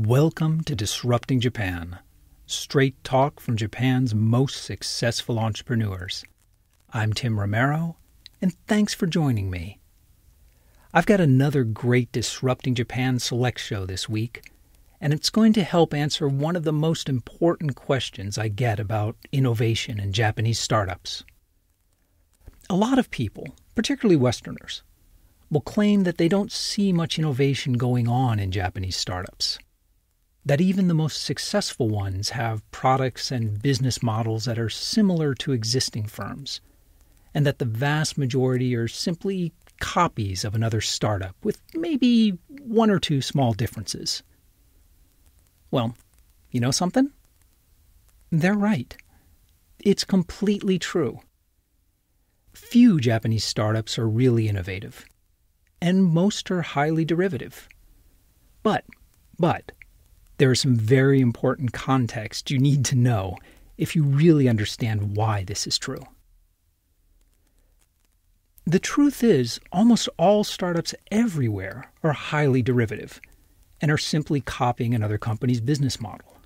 Welcome to Disrupting Japan, straight talk from Japan's most successful entrepreneurs. I'm Tim Romero, and thanks for joining me. I've got another great Disrupting Japan Select show this week, and it's going to help answer one of the most important questions I get about innovation in Japanese startups. A lot of people, particularly Westerners, will claim that they don't see much innovation going on in Japanese startups. That even the most successful ones have products and business models that are similar to existing firms, and that the vast majority are simply copies of another startup with maybe one or two small differences. Well, you know something? They're right. It's completely true. Few Japanese startups are really innovative, and most are highly derivative. But, there is some very important context you need to know if you really understand why this is true. The truth is, almost all startups everywhere are highly derivative and are simply copying another company's business model.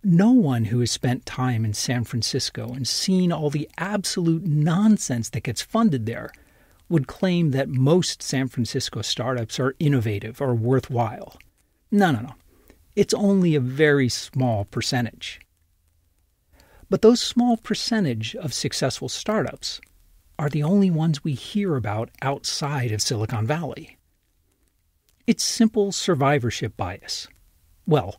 No one who has spent time in San Francisco and seen all the absolute nonsense that gets funded there would claim that most San Francisco startups are innovative or worthwhile. No. It's only a very small percentage. But those small percentage of successful startups are the only ones we hear about outside of Silicon Valley. It's simple survivorship bias. Well,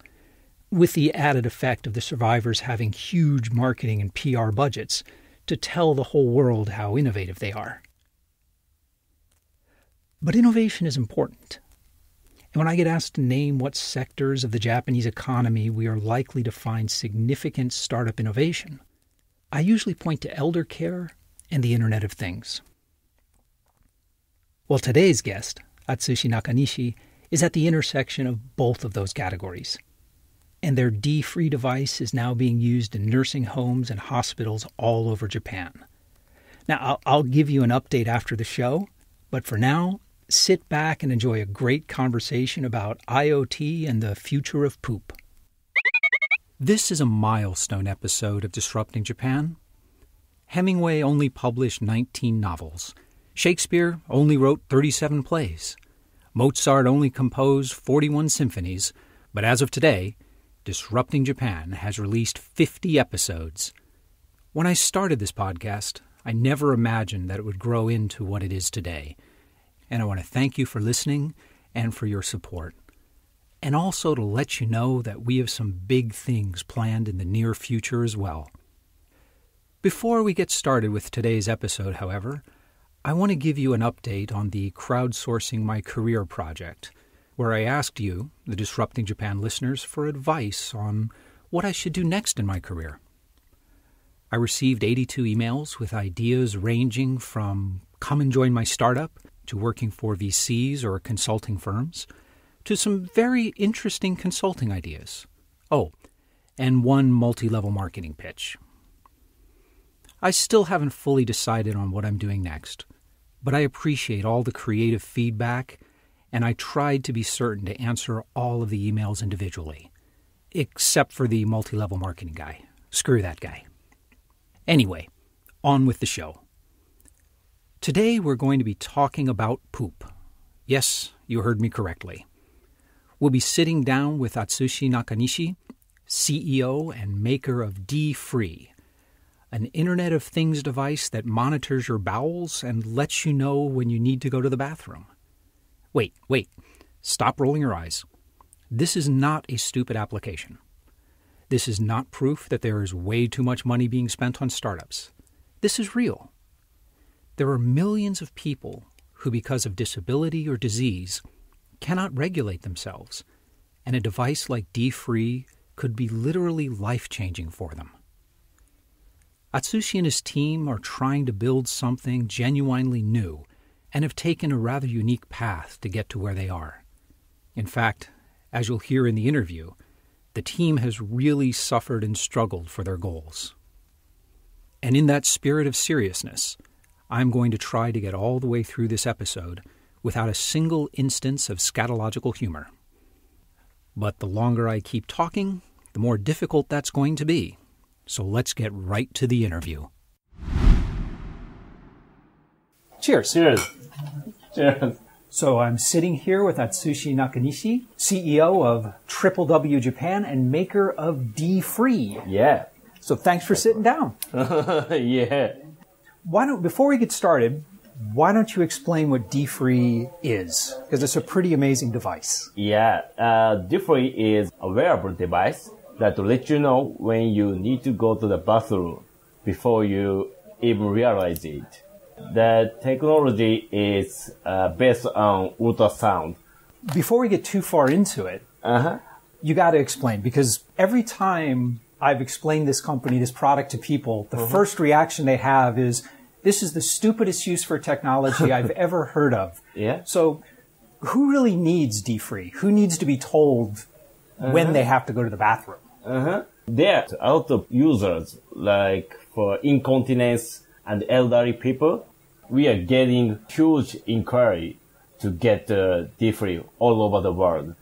with the added effect of the survivors having huge marketing and PR budgets to tell the whole world how innovative they are. But innovation is important. And when I get asked to name what sectors of the Japanese economy we are likely to find significant startup innovation, I usually point to elder care and the Internet of Things. Well, today's guest, Atsushi Nakanishi, is at the intersection of both of those categories. And their D-free device is now being used in nursing homes and hospitals all over Japan. Now, I'll give you an update after the show, but for now, sit back and enjoy a great conversation about IoT and the future of poop. This is a milestone episode of Disrupting Japan. Hemingway only published 19 novels. Shakespeare only wrote 37 plays. Mozart only composed 41 symphonies. But as of today, Disrupting Japan has released 50 episodes. When I started this podcast, I never imagined that it would grow into what it is today. And I want to thank you for listening and for your support. And also to let you know that we have some big things planned in the near future as well. Before we get started with today's episode, however, I want to give you an update on the Crowdsourcing My Career project, where I asked you, the Disrupting Japan listeners, for advice on what I should do next in my career. I received 82 emails with ideas ranging from come and join my startup, to working for VCs or consulting firms, to some very interesting consulting ideas. Oh, and one multi-level marketing pitch. I still haven't fully decided on what I'm doing next, but I appreciate all the creative feedback, and I tried to be certain to answer all of the emails individually, except for the multi-level marketing guy. Screw that guy. Anyway, on with the show. Today we're going to be talking about poop. Yes, you heard me correctly. We'll be sitting down with Atsushi Nakanishi, CEO and maker of D-Free, an Internet of Things device that monitors your bowels and lets you know when you need to go to the bathroom. Wait, stop rolling your eyes. This is not a stupid application. This is not proof that there is way too much money being spent on startups. This is real. There are millions of people who, because of disability or disease, cannot regulate themselves, and a device like D-Free could be literally life-changing for them. Atsushi and his team are trying to build something genuinely new and have taken a rather unique path to get to where they are. In fact, as you'll hear in the interview, the team has really suffered and struggled for their goals. And in that spirit of seriousness, I'm going to try to get all the way through this episode without a single instance of scatological humor. But the longer I keep talking, the more difficult that's going to be. So let's get right to the interview. Cheers. Cheers. Cheers. So I'm sitting here with Atsushi Nakanishi, CEO of Triple W Japan and maker of D-Free. Yeah. So thanks for sitting down. Yeah. Before we get started, why don't you explain what D-Free is? Because it's a pretty amazing device. Yeah. D-Free is a wearable device that lets you know when you need to go to the bathroom before you even realize it. The technology is based on ultrasound. Before we get too far into it, you got to explain, because every time I've explained this company, this product to people, the first reaction they have is, this is the stupidest use for technology I've ever heard of. Yeah. So who really needs D-Free? Who needs to be told when they have to go to the bathroom? There are a lot of users, like for incontinence and elderly people. We are getting huge inquiry to get D-Free all over the world.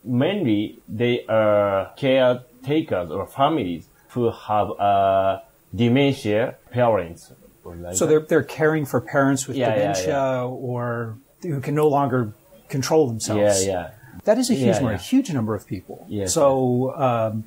Mainly, they are caretakers or families who have dementia parents. Like so they're caring for parents with dementia or who can no longer control themselves. Yeah. That is a huge number of people. Yes. So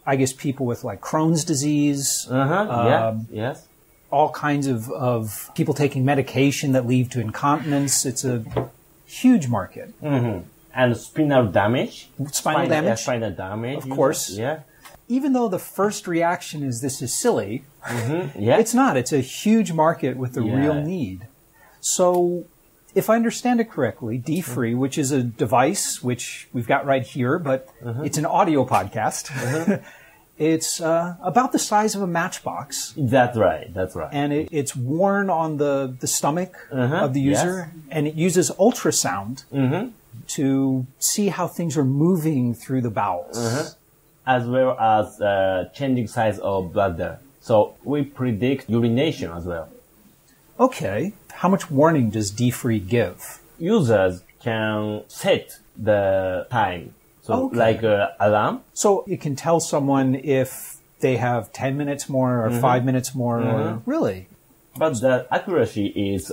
I guess people with like Crohn's disease. Yes. All kinds of people taking medication that lead to incontinence. It's a huge market. And spinal damage. Spinal damage. Spinal damage. Of course. Yeah. Even though the first reaction is this is silly, Yeah. it's not. It's a huge market with a real need. So if I understand it correctly, D-Free, which is a device which we've got right here, but it's an audio podcast. It's about the size of a matchbox. That's right. And it's worn on the stomach of the user, and it uses ultrasound to see how things are moving through the bowels. As well as changing size of bladder. So we predict urination as well. Okay. How much warning does D-Free give? Users can set the time. So like an alarm. So it can tell someone if they have 10 minutes more or 5 minutes more or really? But the accuracy is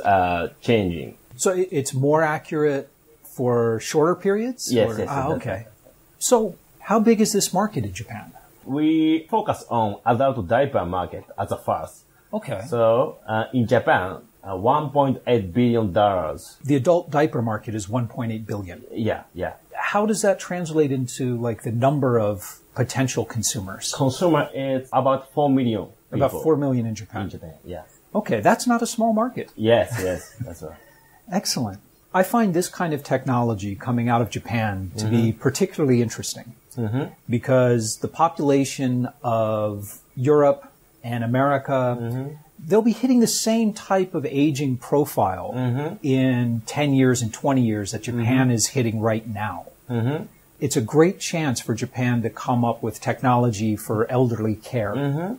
changing. So it's more accurate for shorter periods? Yes. Okay. So how big is this market in Japan? We focus on adult diaper market as a first. Okay. So in Japan, $1.8 billion. The adult diaper market is 1.8 billion. Yeah. How does that translate into like the number of potential consumers? Consumer is about 4 million people. About 4 million in Japan. Yeah. Okay, that's not a small market. Yes, that's right. Excellent. I find this kind of technology coming out of Japan to be particularly interesting because the population of Europe and America, they'll be hitting the same type of aging profile in 10 years and 20 years that Japan is hitting right now. It's a great chance for Japan to come up with technology for elderly care.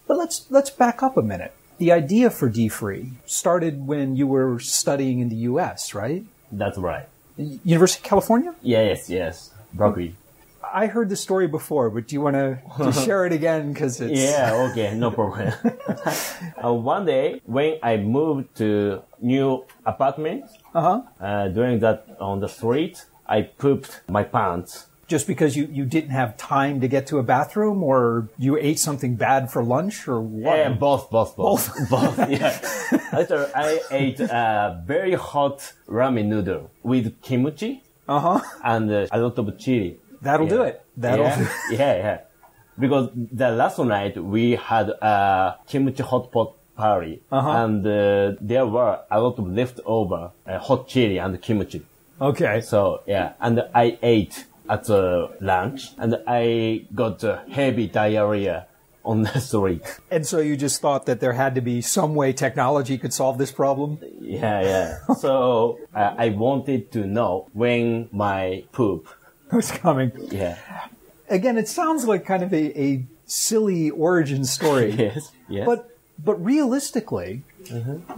But let's back up a minute. The idea for D-Free started when you were studying in the U.S., right? That's right. University of California? Yes. Berkeley. I heard the story before, but do you want to share it again? Because it's... Yeah, okay, no problem. One day, when I moved to new apartment, doing that on the street, I pooped my pants. Just because you didn't have time to get to a bathroom, or you ate something bad for lunch, or what? Yeah, both, yeah. Later, I ate a very hot ramen noodle with kimchi and a lot of chili. That'll do it. Yeah. Because the last night we had a kimchi hot pot party, and there were a lot of leftover hot chili and kimchi. Okay. So yeah, and I ate at lunch, and I got heavy diarrhea on the street. And so you just thought that there had to be some way technology could solve this problem? Yeah. So I wanted to know when my poop was coming. Yeah. Again, it sounds like kind of a silly origin story. Yes. But realistically,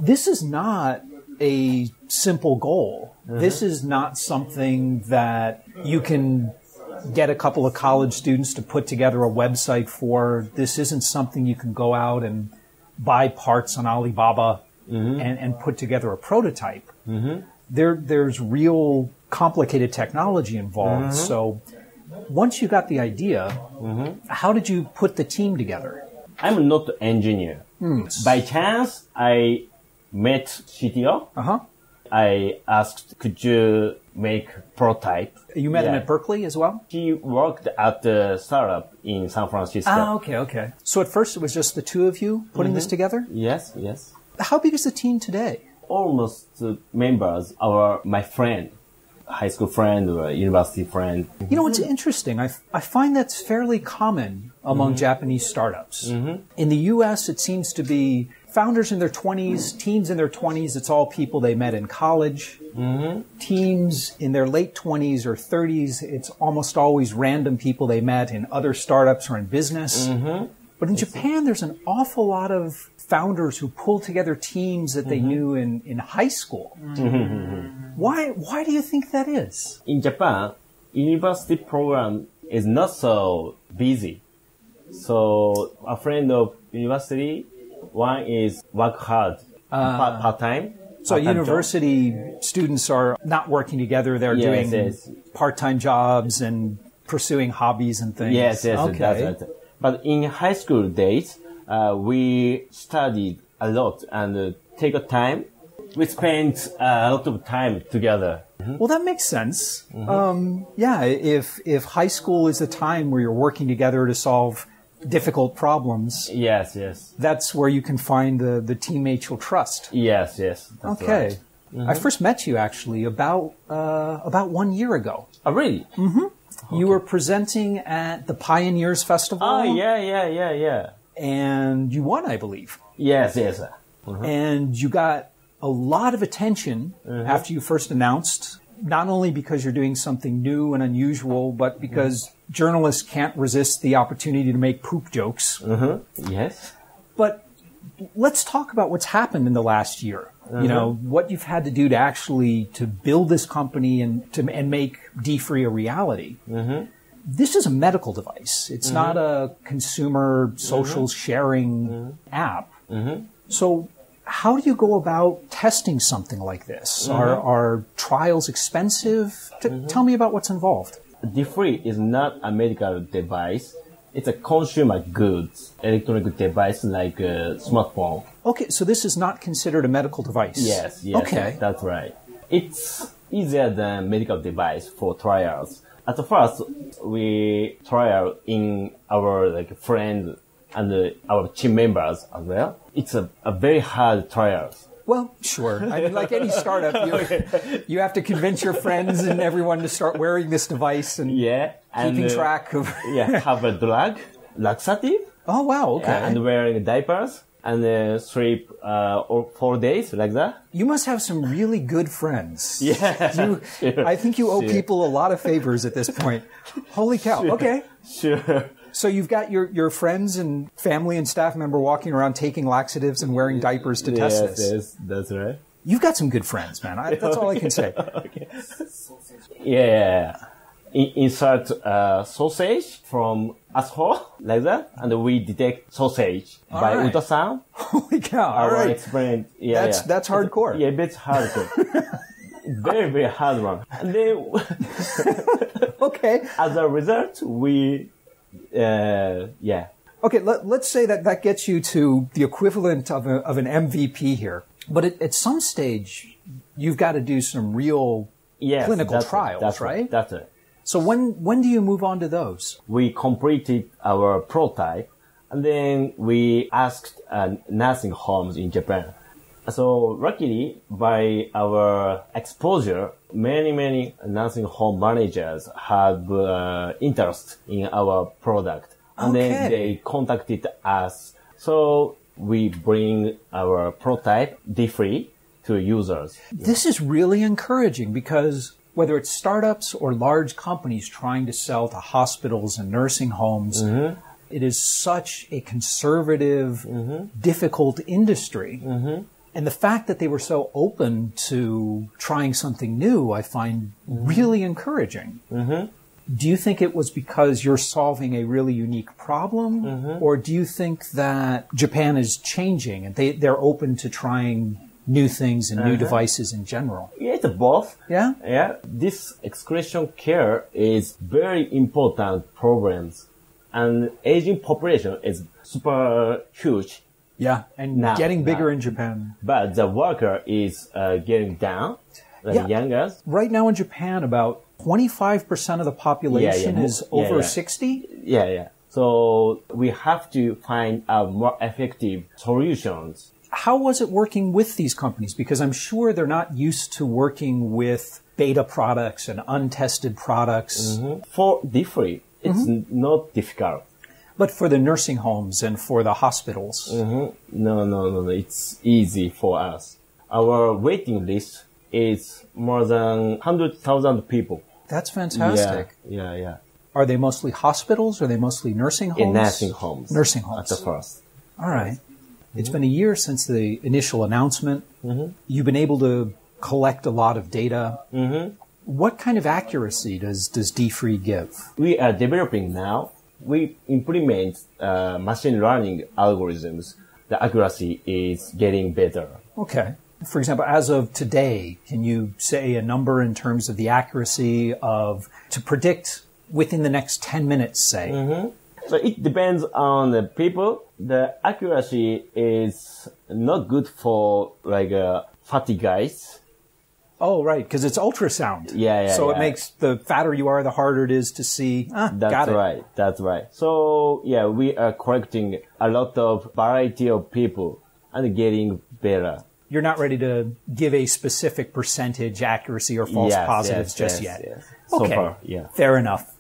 this is not a simple goal. This is not something that you can get a couple of college students to put together a website for. This isn't something you can go out and buy parts on Alibaba and put together a prototype. There's real complicated technology involved. So once you got the idea, how did you put the team together? I'm not an engineer. By chance, I met CTO. I asked, could you make prototype? You met him at Berkeley as well? He worked at the startup in San Francisco. Ah, okay. So at first it was just the two of you putting this together? Yes. How big is the team today? Almost members are my friend, high school friend or university friend. You know, it's interesting. I find that's fairly common among Japanese startups. In the U.S., it seems to be founders in their 20s, teams in their 20s. It's all people they met in college. Teams in their late 20s or 30s, it's almost always random people they met in other startups or in business. But in Japan, there's an awful lot of founders who pull together teams that they knew in high school. Why do you think that is? In Japan, university program is not so busy. So a friend of university, one is work hard, part-time. So university students are not working together. They're doing part-time jobs and pursuing hobbies and things. Yes, okay. That's right. But in high school days, we studied a lot and take a time. We spent a lot of time together. Well, that makes sense. If high school is a time where you're working together to solve difficult problems. Yes. That's where you can find the teammates you'll trust. Yes. That's okay. Right. I first met you actually about 1 year ago. Oh, really? Okay. You were presenting at the Pioneers Festival. Oh, yeah. And you won, I believe. Yes. And you got a lot of attention after you first announced, not only because you're doing something new and unusual, but because journalists can't resist the opportunity to make poop jokes. Yes. But let's talk about what's happened in the last year. You know, what you've had to do to build this company and make D-Free a reality. This is a medical device. It's not a consumer social sharing app. So how do you go about testing something like this? Are trials expensive? Tell me about what's involved. D-Free is not a medical device. It's a consumer goods, electronic device like a smartphone. Okay, so this is not considered a medical device? Yes, okay. That's right. It's easier than medical device for trials. At first, we trial in our friends and our team members as well. It's a very hard trial. Well, sure. I mean, like any startup, you have to convince your friends and everyone to start wearing this device and keeping track of... have a drug, laxative. Oh, wow, okay. And wearing diapers and sleep 4 days, like that. You must have some really good friends. Yeah. I think you owe people a lot of favors at this point. Holy cow, okay. Sure. So you've got your friends and family and staff member walking around taking laxatives and wearing diapers to test this. Yes, that's right. You've got some good friends, man. That's all I can say. Okay. Yeah. Insert sausage from asshole, like that, and we detect sausage by ultrasound. Holy cow. All right. Explain. That's hardcore. Yeah, it's hardcore. Very, very hard one. And then, okay. As a result, we... Okay, let's say that gets you to the equivalent of an MVP here. But at some stage, you've got to do some real clinical trials, right? That's it. So when do you move on to those? We completed our prototype, and then we asked nursing homes in Japan. So luckily, by our exposure, many nursing home managers have interest in our product. And then they contacted us. So we bring our prototype D-Free to users. This is really encouraging because whether it's startups or large companies trying to sell to hospitals and nursing homes, it is such a conservative, difficult industry. And the fact that they were so open to trying something new, I find really encouraging. Do you think it was because you're solving a really unique problem? Or do you think that Japan is changing and they're open to trying new things and new devices in general? Yeah, it's both. Yeah? Yeah. This excretion care is very important problems. And aging population is super huge. Yeah, and getting bigger in Japan. But the worker is getting down, like younger. Right now in Japan, about 25% of the population is over 60? Yeah. So we have to find out more effective solutions. How was it working with these companies? Because I'm sure they're not used to working with beta products and untested products. For different, it's not difficult. But for the nursing homes and for the hospitals? No. It's easy for us. Our waiting list is more than 100,000 people. That's fantastic. Yeah. Are they mostly hospitals? Are they mostly nursing homes? In nursing homes. Nursing homes. At the first. All right. It's been a year since the initial announcement. You've been able to collect a lot of data. What kind of accuracy does D-Free give? We are developing now. We implement machine learning algorithms. The accuracy is getting better. Okay. For example, as of today, can you say a number in terms of the accuracy to predict within the next 10 minutes, say? So it depends on the people. The accuracy is not good for like fatty guys. Oh, right, because it's ultrasound. Yeah. So it makes the fatter you are, the harder it is to see. That's right. So yeah, we are collecting a lot of variety of people and getting better. You're not ready to give a specific percentage accuracy or false positives just yet. Yes. Okay, so far, yeah. Fair enough.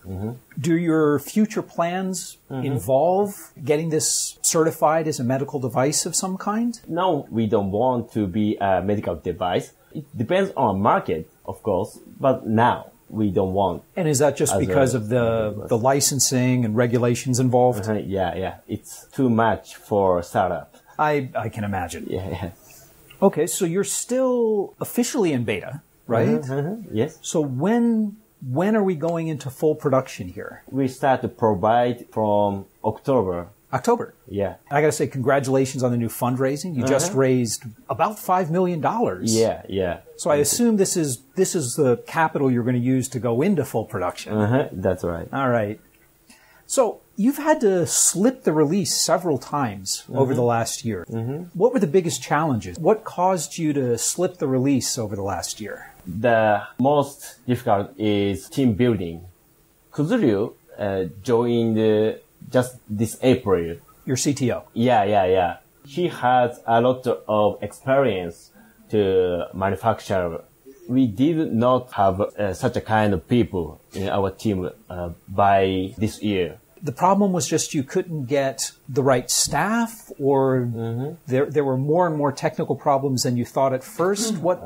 Do your future plans involve getting this certified as a medical device of some kind? No, we don't want to be a medical device. It depends on market, of course, but now we don't want. And is that just because of the licensing and regulations involved? Yeah. It's too much for startup. I can imagine. Yeah. Okay, so you're still officially in beta, right? Yes. So when are we going into full production here? We start to provide from October. October. Yeah. I got to say, congratulations on the new fundraising. You just raised about $5 million. Yeah. So I assume this is the capital you're going to use to go into full production. That's right. All right. So you've had to slip the release several times over the last year. What were the biggest challenges? What caused you to slip the release over the last year? The most difficult is team building. Kuzuryu joined just this April. Your CTO. Yeah. He has a lot of experience to manufacture. We did not have such a kind of people in our team by this year. The problem was just you couldn't get the right staff, or there were more and more technical problems than you thought at first. What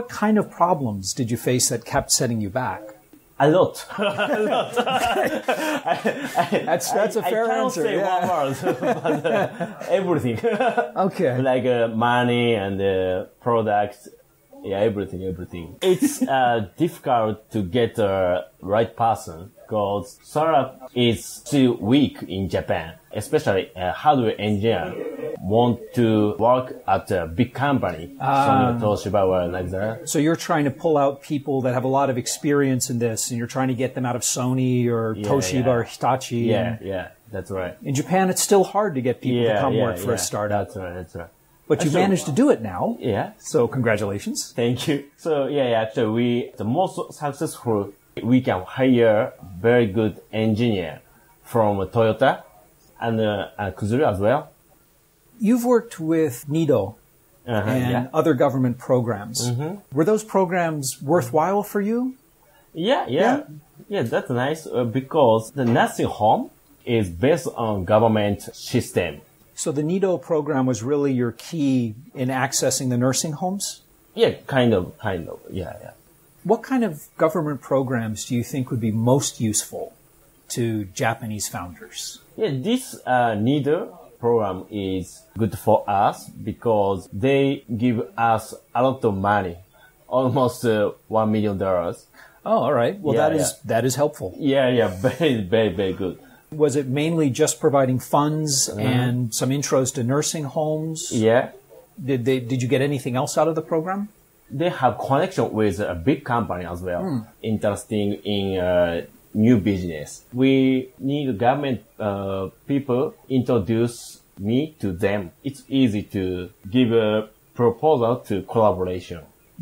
kind of problems did you face that kept setting you back? A lot. That's a fair answer. I can't say one word, but everything. Okay. Like money and products. Yeah, everything. It's difficult to get the right person because startup is still weak in Japan, especially hardware engineer want to work at a big company, Sony or Toshiba or like that. So you're trying to pull out people that have a lot of experience in this, and you're trying to get them out of Sony or Toshiba or Hitachi. Yeah, that's right. In Japan, it's still hard to get people to come work for a startup. That's right. But you managed to do it now. Yeah. So congratulations. Thank you. So actually the most successful, we can hire very good engineer from Toyota and Kuzuru as well. You've worked with NIDO and other government programs. Were those programs worthwhile for you? Yeah, that's nice because the nursing home is based on government system. So the NIDO program was really your key in accessing the nursing homes? Yeah, kind of, yeah. What kind of government programs do you think would be most useful to Japanese founders? Yeah, this NIDO program is good for us because they give us a lot of money, almost $1 million. Oh, all right. Well, that is helpful. Yeah, very, very, very good. Was it mainly just providing funds and some intros to nursing homes? Yeah. Did you get anything else out of the program? They have connection with a big company as well, interested in new business. We need government people introduce me to them. It's easy to give a proposal to collaboration.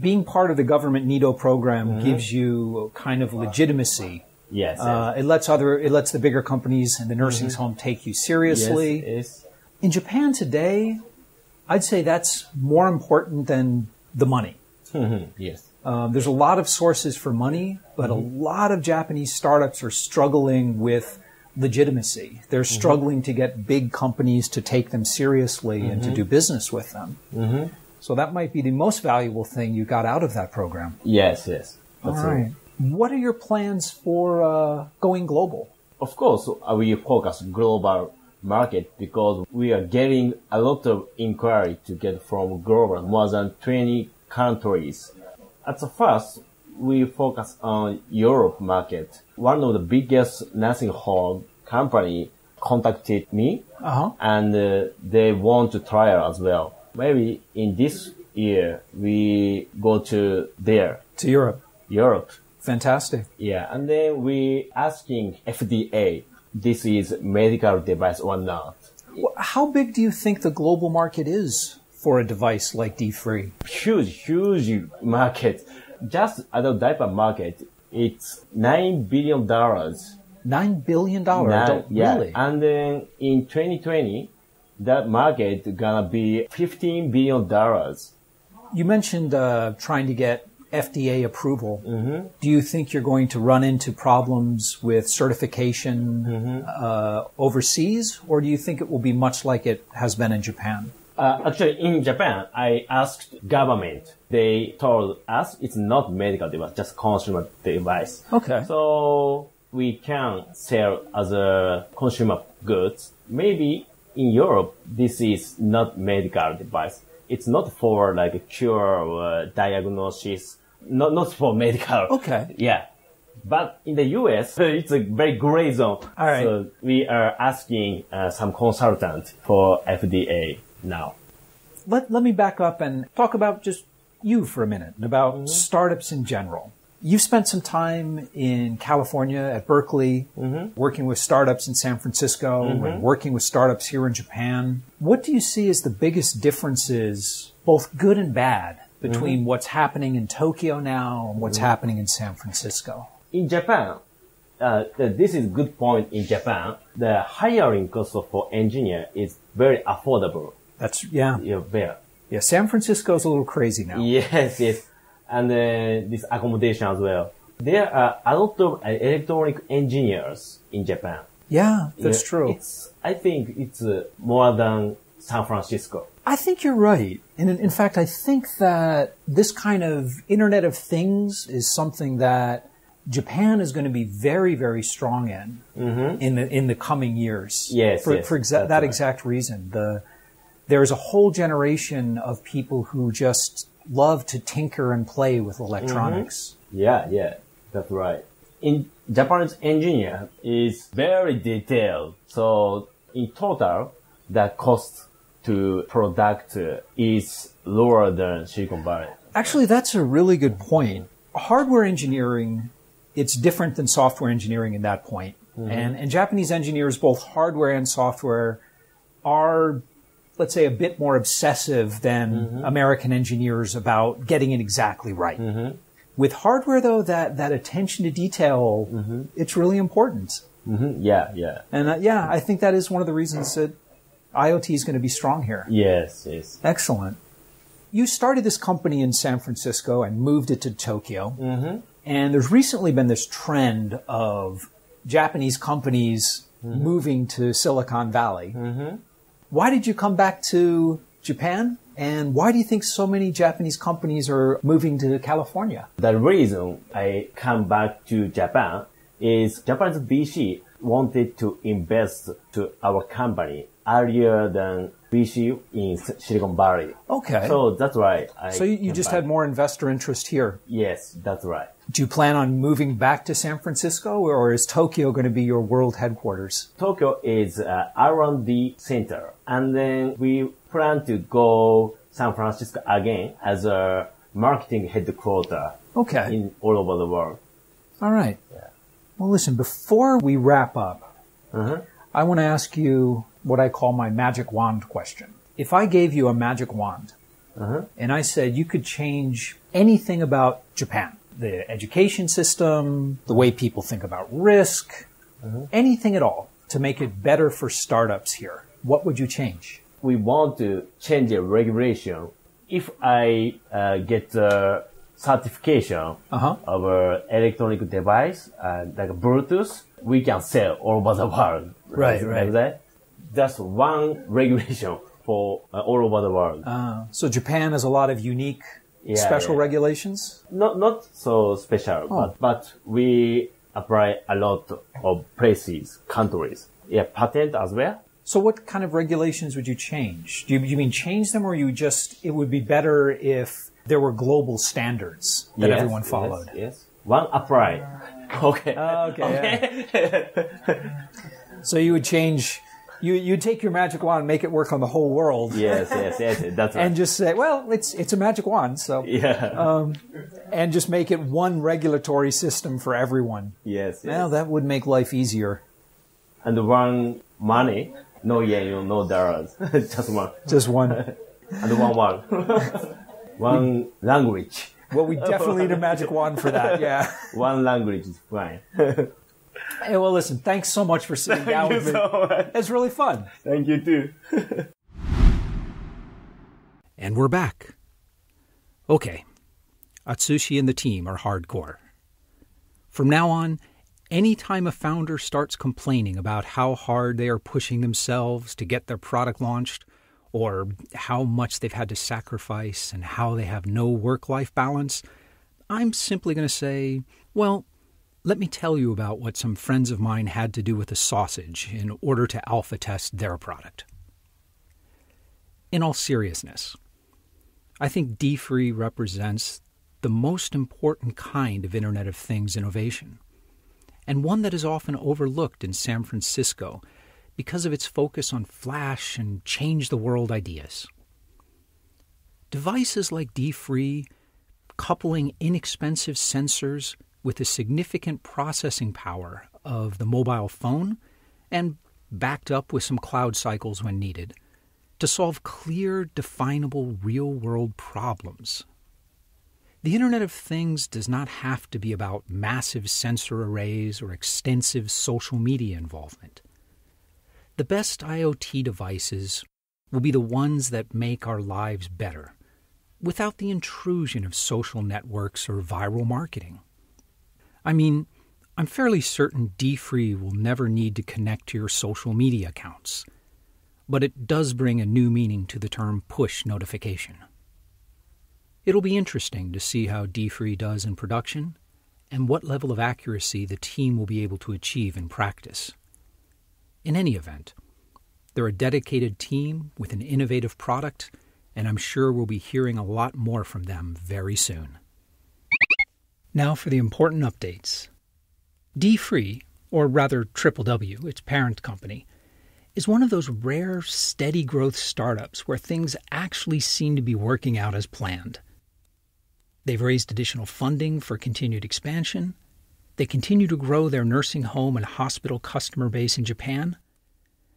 Being part of the government NIDO program gives you kind of legitimacy. Yes. It lets the bigger companies and the nursing home take you seriously. Yes. In Japan today, I'd say that's more important than the money. Yes. There's a lot of sources for money, but a lot of Japanese startups are struggling with legitimacy. They're struggling to get big companies to take them seriously and to do business with them. So that might be the most valuable thing you got out of that program. Yes. That's all right. What are your plans for going global? Of course, we focus global market because we are getting a lot of inquiry to get from global, more than 20 countries. At the first, we focus on Europe market. One of the biggest nursing home company contacted me and they want to trial as well. Maybe in this year, we go to there. To Europe. Europe. Fantastic. Yeah, and then we asking FDA, this is medical device or not. How big do you think the global market is for a device like D-Free? Huge market. Just adult diaper market, it's $9 billion. $9 billion? Yeah. Really? And then in 2020, that market gonna be $15 billion. You mentioned trying to get FDA approval. Do you think you're going to run into problems with certification overseas, or do you think it will be much like it has been in Japan? Actually, in Japan, I asked government. They told us it's not medical device, just consumer device. Okay. So we can sell as a consumer goods. Maybe in Europe, this is not medical device. It's not for like a cure or diagnosis. Not for medical. Okay. Yeah. But in the US, it's a very gray zone. All right. So we are asking some consultant for FDA now. Let me back up and talk about just you for a minute, about startups in general. You've spent some time in California at Berkeley, working with startups in San Francisco and working with startups here in Japan. What do you see as the biggest differences, both good and bad, between what's happening in Tokyo now and what's happening in San Francisco? In Japan, this is a good point in Japan. The hiring cost for engineer is very affordable. That's, yeah. There. Yeah, San Francisco's a little crazy now. Yes. And this accommodation as well. There are a lot of electronic engineers in Japan. Yeah, that's true. I think it's more than San Francisco. I think you're right. And in fact, I think that this kind of Internet of Things is something that Japan is going to be very, very strong in the coming years. Yes, for that exact reason. There's a whole generation of people who just love to tinker and play with electronics. Yeah, that's right. In Japanese engineer is very detailed. So in total, the cost to product is lower than Silicon Valley. Actually, that's a really good point. Hardware engineering, it's different than software engineering in that point. And Japanese engineers, both hardware and software, are, let's say, a bit more obsessive than American engineers about getting it exactly right. With hardware, though, that attention to detail, it's really important. Yeah. And I think that is one of the reasons that IoT is going to be strong here. Yes. Excellent. You started this company in San Francisco and moved it to Tokyo. And there's recently been this trend of Japanese companies moving to Silicon Valley. Why did you come back to Japan? And why do you think so many Japanese companies are moving to California? The reason I come back to Japan is Japanese VC wanted to invest to our company earlier than VC in Silicon Valley. Okay. So that's right. So you just had more investor interest here. Yes, that's right. Do you plan on moving back to San Francisco, or is Tokyo going to be your world headquarters? Tokyo is R&D center. And then we plan to go San Francisco again as a marketing headquarters in all over the world. All right. Yeah. Well, listen, before we wrap up, I want to ask you what I call my magic wand question. If I gave you a magic wand and I said you could change anything about Japan, the education system, the way people think about risk, anything at all to make it better for startups here, what would you change? We want to change the regulation. If I get the certification of an electronic device, like Bluetooth, we can sell all over the world. Right. Like that. That's one regulation for all over the world. So Japan has a lot of unique special regulations? Not so special, but we apply a lot of places, countries. Yeah, patent as well. So what kind of regulations would you change? Do you mean change them, or it would be better if there were global standards that everyone followed? Yes. One apply. Okay. Yeah. So you would change, you'd take your magic wand and make it work on the whole world. Yes, that's right. And just say, well, it's a magic wand, so. Yeah. And just make it one regulatory system for everyone. Yes. Well, that would make life easier. And one money, no yen, no dollars. Just one. Just one. And one. One language. Well, we definitely need a magic wand for that, yeah. One language is fine. Hey, well, listen, thanks so much for sitting down with me. So much. It's really fun. Thank you, too. And we're back. Okay, Atsushi and the team are hardcore. From now on, anytime a founder starts complaining about how hard they are pushing themselves to get their product launched, or how much they've had to sacrifice and how they have no work-life balance, I'm simply going to say, well, let me tell you about what some friends of mine had to do with a sausage in order to alpha test their product. In all seriousness, I think D-Free represents the most important kind of Internet of Things innovation, and one that is often overlooked in San Francisco because of its focus on flash and change-the-world ideas. Devices like D-Free, coupling inexpensive sensors with the significant processing power of the mobile phone and backed up with some cloud cycles when needed, to solve clear, definable, real-world problems. The Internet of Things does not have to be about massive sensor arrays or extensive social media involvement. The best IoT devices will be the ones that make our lives better, without the intrusion of social networks or viral marketing. I mean, I'm fairly certain D-Free will never need to connect to your social media accounts, but it does bring a new meaning to the term push notification. It'll be interesting to see how D-Free does in production and what level of accuracy the team will be able to achieve in practice. In any event, they're a dedicated team with an innovative product, and I'm sure we'll be hearing a lot more from them very soon. Now for the important updates. D-Free, or rather Triple W, its parent company, is one of those rare, steady growth startups where things actually seem to be working out as planned. They've raised additional funding for continued expansion. They continue to grow their nursing home and hospital customer base in Japan.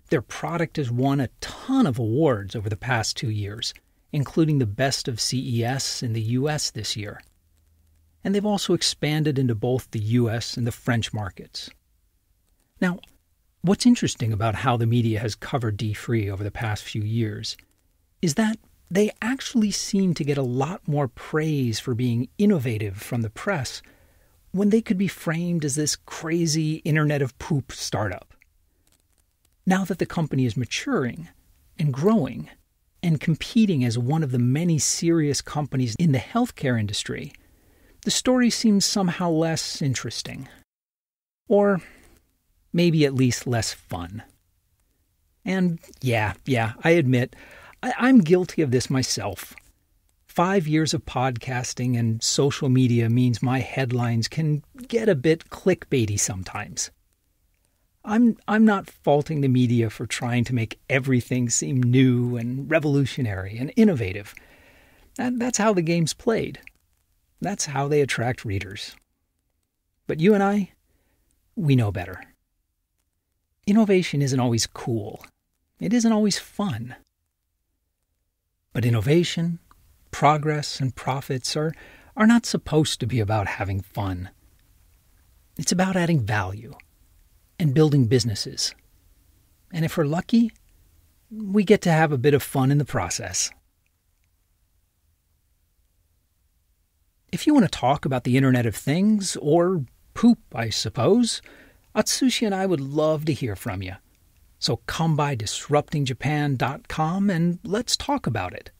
Their product has won a ton of awards over the past 2 years, including the Best of CES in the U.S. this year. And they've also expanded into both the U.S. and the French markets. Now, what's interesting about how the media has covered D-Free over the past few years is that they actually seem to get a lot more praise for being innovative from the press when they could be framed as this crazy Internet of Poop startup. Now that the company is maturing and growing and competing as one of the many serious companies in the healthcare industry, the story seems somehow less interesting. Or maybe at least less fun. And yeah, I admit, I'm guilty of this myself. 5 years of podcasting and social media means my headlines can get a bit clickbaity sometimes. I'm not faulting the media for trying to make everything seem new and revolutionary and innovative. That's how the game's played. That's how they attract readers. But you and I, we know better. Innovation isn't always cool. It isn't always fun. But innovation, progress, and profits are not supposed to be about having fun. It's about adding value and building businesses. And if we're lucky, we get to have a bit of fun in the process. If you want to talk about the Internet of Things, or poop, I suppose, Atsushi and I would love to hear from you. So come by disruptingjapan.com and let's talk about it.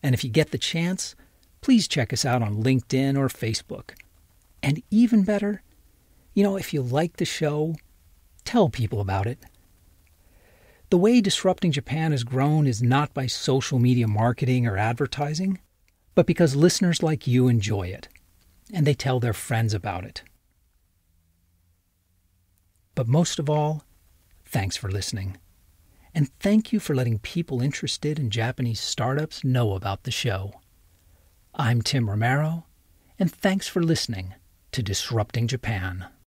And if you get the chance, please check us out on LinkedIn or Facebook. And even better, if you like the show, tell people about it. The way Disrupting Japan has grown is not by social media marketing or advertising, but because listeners like you enjoy it, and they tell their friends about it. But most of all, thanks for listening. And thank you for letting people interested in Japanese startups know about the show. I'm Tim Romero, and thanks for listening to Disrupting Japan.